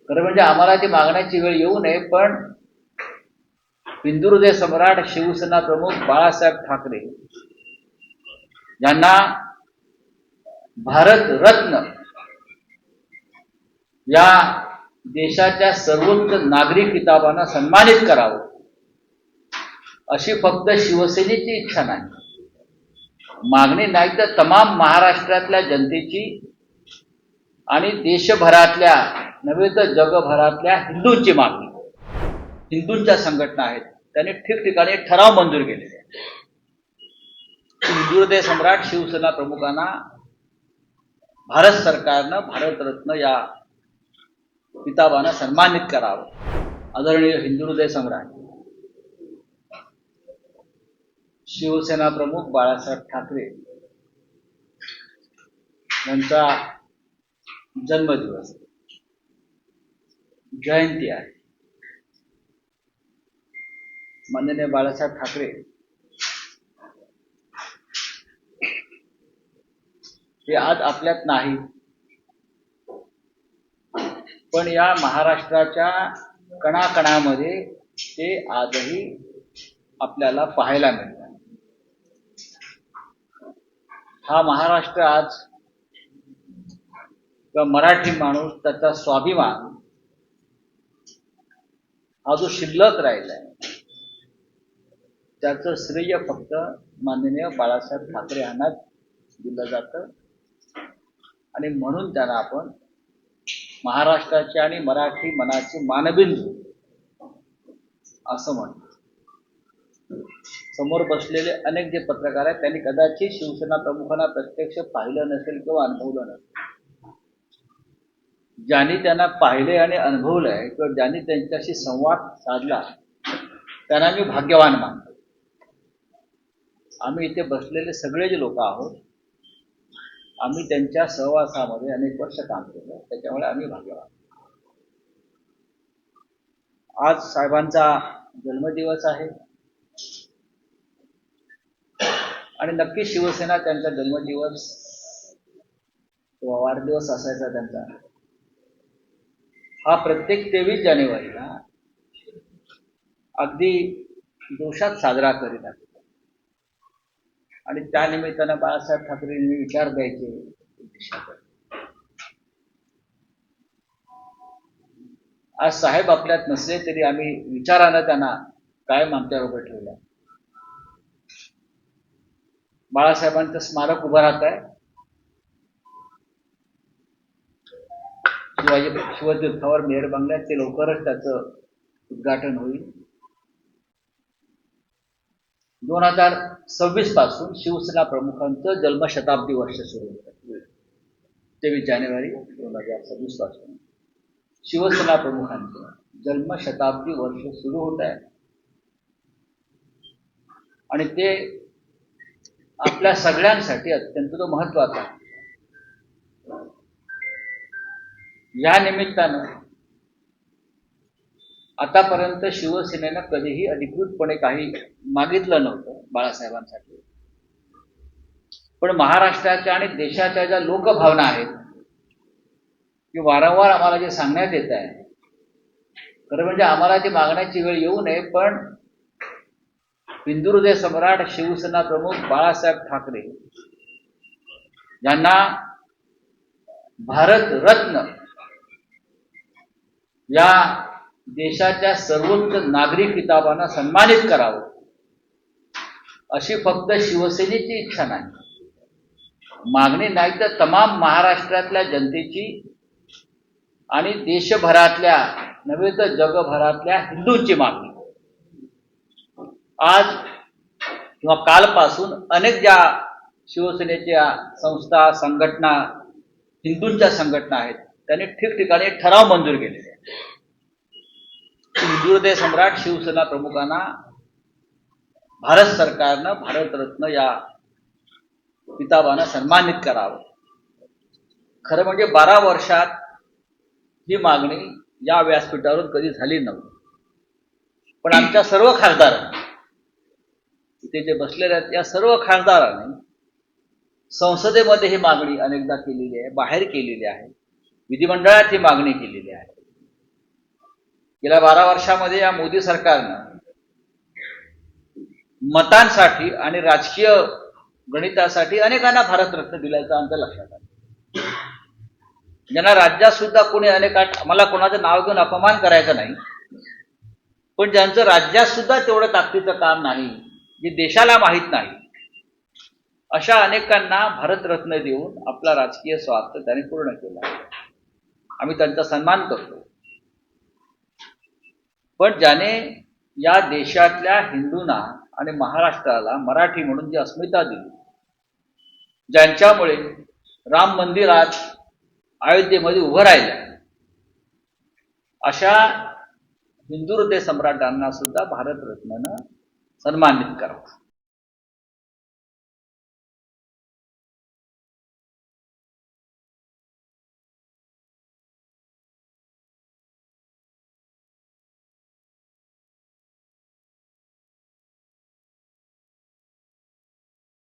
खरं म्हणजे आम्हाला ती मागण्याची वेळ येऊ नये, पण हिंदुहृदय सम्राट शिवसेना प्रमुख बाळासाहेब ठाकरे यांना भारत रत्न या देशाच्या सर्वोच्च नागरी किताबानं सन्मानित करावं अशी फक्त शिवसेनेची इच्छा नाही, मागणी नाही, तर तमाम महाराष्ट्रातल्या जनतेची आणि देशभरातल्या नव्हे तर जगभरातल्या हिंदूंची मागणी. हिंदूंच्या संघटना आहेत, त्यांनी ठिकठिकाणी ठराव मंजूर केलेले आहेत. हिंदुहृदय सम्राट शिवसेना प्रमुखांना भारत सरकारनं भारतरत्न या किताबानं सन्मानित करावं. आदरणीय हिंदुहृदय सम्राट शिवसेना प्रमुख बाळासाहेब ठाकरे यांचा जन्मदिवस, जयंती आहे. माननीय बाळासाहेब ठाकरे हे आज आपल्यात नाही, पण या महाराष्ट्राच्या कणाकणामध्ये ते आजही आपल्याला पाहायला मिळतात. हा महाराष्ट्र आज किंवा मराठी माणूस, त्याचा स्वाभिमान हा जो शिल्लक राहिलाय, त्याचं श्रेय फक्त माननीय बाळासाहेब ठाकरे यांना दिलं जातं. आणि म्हणून त्यांना आपण महाराष्ट्राची आणि मराठी मनाची मानबिंदू असं म्हणतो. समोर बसलेले अनेक जे पत्रकार आहेत, त्यांनी कदाचित शिवसेना प्रमुखांना प्रत्यक्ष पाहिलं नसेल किंवा अनुभवलं नसेल. ज्यांनी त्यांना पाहिले आणि अनुभवलंय किंवा ज्यांनी त्यांच्याशी संवाद साधला, त्यांना मी भाग्यवान मानतो. आम्ही इथे बसलेले सगळे जे लोक आहोत, आम्ही त्यांच्या सहवासामध्ये अनेक वर्ष काम केलं, त्याच्यामुळे आम्ही भाग्यवान. आज साहेबांचा जन्मदिवस आहे आणि नक्की शिवसेना त्यांचा जन्मदिवस किंवा वाढदिवस असायचा त्यांचा, हा प्रत्येक 23 जानेवारीला अगदी जोशात साजरा करीत आहे. आणि त्या निमित्तानं बाळासाहेब ठाकरेंनी विचार द्यायचे. आज साहेब आपल्यात नसले तरी आम्ही विचारानं त्यांना कायम आमच्याबरोबर ठेवलं. बाळासाहेबांचं स्मारक उभं राहत आहे. शिवतीर्थावर मेहर बंगल्यात ते लवकरच त्याचं उद्घाटन होईल. 2026 पासून शिवसेना प्रमुखांचं जन्मशताब्दी वर्ष सुरू होत आहे. 23 जानेवारी 2026 पासून शिवसेना प्रमुखांचं जन्मशताब्दी वर्ष सुरू होत आहे आणि ते आपल्या सगळ्यांसाठी अत्यंत महत्वाचं आहे. या निमित्तानं आतापर्यंत शिवसेनेनं कधीही अधिकृतपणे काही मागितलं नव्हतं बाळासाहेबांसाठी, पण महाराष्ट्राच्या आणि देशाच्या ज्या लोकभावना आहेत की वारंवार आम्हाला जे सांगण्यात येत आहे, खरं म्हणजे आम्हाला ती मागण्याची वेळ येऊ नये, पण हिंदुहृदय सम्राट शिवसेना प्रमुख बाळासाहेब ठाकरे यांना भारत रत्न या देशाच्या सर्वोच्च नागरी किताबानं सन्मानित करावं अशी फक्त शिवसेनेची इच्छा नाही, मागणी नाही, तर तमाम महाराष्ट्रातल्या जनतेची आणि देशभरातल्या नव्हे तर जगभरातल्या हिंदूंची मागणी. आज किंवा कालपासून अनेक ज्या शिवसेनेच्या संस्था, संघटना, हिंदूंच्या संघटना आहेत, त्यांनी ठिकठिकाणी ठराव मंजूर केलेले आहेत. हिंदुहृदय सम्राट शिवसेना प्रमुखांना भारत सरकारनं भारतरत्न या किताबानं सन्मानित करावं. खरं म्हणजे 12 वर्षात ही मागणी या व्यासपीठावरून कधी झाली नव्हती, पण आमच्या सर्व खासदारांनी, इथे जे बसलेले आहेत या सर्व खासदारांनी संसदेमध्ये ही मागणी अनेकदा केलेली आहे, बाहेर केलेली आहे, विधिमंडळात ही मागणी केलेली आहे. गेल्या 12 वर्षामध्ये या मोदी सरकारनं मतांसाठी आणि राजकीय गणितासाठी अनेकांना भारतरत्न दिल्याचं आमच्या लक्षात आलं. ज्यांना राज्यात सुद्धा कोणी मला कोणाचं नाव घेऊन अपमान करायचा नाही, पण ज्यांचं राज्यात सुद्धा तेवढं ताकदीचं काम नाही, जे देशाला माहीत नाही, अशा अनेकांना भारतरत्न देऊन आपला राजकीय स्वार्थ त्यांनी पूर्ण केला. आम्ही त्यांचा सन्मान करतो. पण ज्याने या देशातल्या हिंदूंना आणि महाराष्ट्राला मराठी म्हणून जी अस्मिता दिली, ज्यांच्यामुळे राम मंदिर आज अयोध्येमध्ये उभं राहिलं, अशा हिंदू हृदय सम्राटांना सुद्धा भारतरत्नानं सन्मानित करावं.